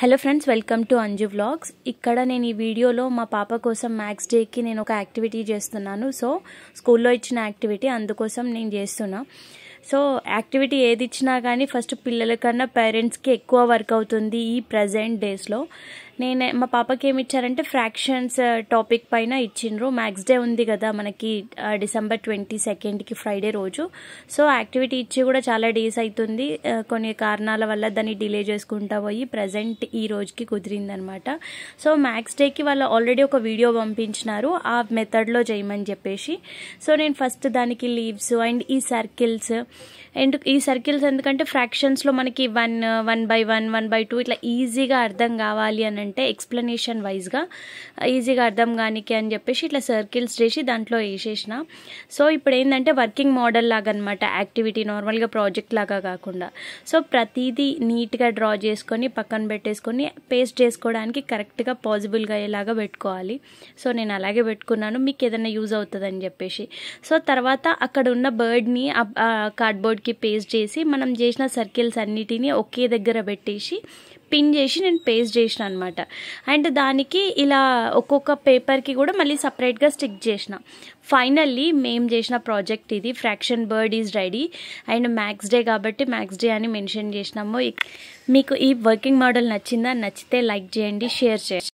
Hello friends, welcome to Anju vlogs. ఇక్కడ నేను ఈ వీడియోలో మా పాప కోసం మ్యాథ్స్ డేకి నేను ఒక యాక్టివిటీ చేస్తున్నాను. సో స్కూల్లో ఇచ్చిన యాక్టివిటీ అందుకోసం నేను చేస్తున్నా. సో యాక్టివిటీ ఏది ఇచ్చినా కానీ ఫస్ట్ పిల్లల కన్నా పేరెంట్స్కి ఎక్కువ వర్క్ అవుతుంది ఈ ప్రజెంట్ డేస్లో. మా పాపకి ఏమి ఇచ్చారంటే ఫ్రాక్షన్స్ టాపిక్ పైన ఇచ్చిండ్రు. మ్యాథ్స్ డే ఉంది కదా మనకి డిసెంబర్ 22కి ఫ్రైడే రోజు. సో యాక్టివిటీ ఇచ్చి కూడా చాలా డేస్ అవుతుంది. కొన్ని కారణాల వల్ల దాన్ని డిలే చేసుకుంటా పోయి ప్రజెంట్ ఈ రోజుకి కుదిరిందనమాట. సో మ్యాథ్స్ డేకి వాళ్ళు ఆల్రెడీ ఒక వీడియో పంపించినారు ఆ మెథడ్లో చేయమని చెప్పేసి. సో నేను ఫస్ట్ దానికి లీవ్స్ అండ్ ఈ సర్కిల్స్ ఎందుకంటే ఫ్రాక్షన్స్లో మనకి 1/1 ఇట్లా ఈజీగా అర్థం కావాలి అని అంటే ఎక్స్ప్లెనేషన్ వైజ్గా ఈజీగా అర్థం కానికి అని చెప్పేసి ఇట్లా సర్కిల్స్ చేసి దాంట్లో వేసేసిన. సో ఇప్పుడు ఏంటంటే వర్కింగ్ మోడల్ లాగా అనమాట యాక్టివిటీ, నార్మల్గా ప్రాజెక్ట్ లాగా కాకుండా. సో ప్రతిదీ నీట్గా డ్రా చేసుకొని పక్కన పెట్టేసుకొని పేస్ట్ చేసుకోవడానికి కరెక్ట్గా పాసిబుల్గా అయ్యేలాగా పెట్టుకోవాలి. సో నేను అలాగే పెట్టుకున్నాను, మీకు ఏదైనా యూజ్ అవుతుందని చెప్పేసి. సో తర్వాత అక్కడ ఉన్న బర్డ్ని కార్డ్బోర్డ్కి పేస్ట్ చేసి మనం చేసిన సర్కిల్స్ అన్నిటినీ ఒకే దగ్గర పెట్టేసి పిన్ చేసి నేను పేస్ట్ చేసిన అనమాట. అండ్ దానికి ఇలా ఒక్కొక్క పేపర్కి కూడా మళ్ళీ సపరేట్గా స్టిక్ చేసిన. ఫైనల్లీ మేము చేసిన ప్రాజెక్ట్ ఇది. Fraction bird is ready. And maths day కాబట్టి మ్యాథ్స్ డే అని మెన్షన్ చేసినాము. మీకు ఈ వర్కింగ్ మోడల్ నచ్చిందా? నచ్చితే లైక్ చేయండి, షేర్ చేయండి.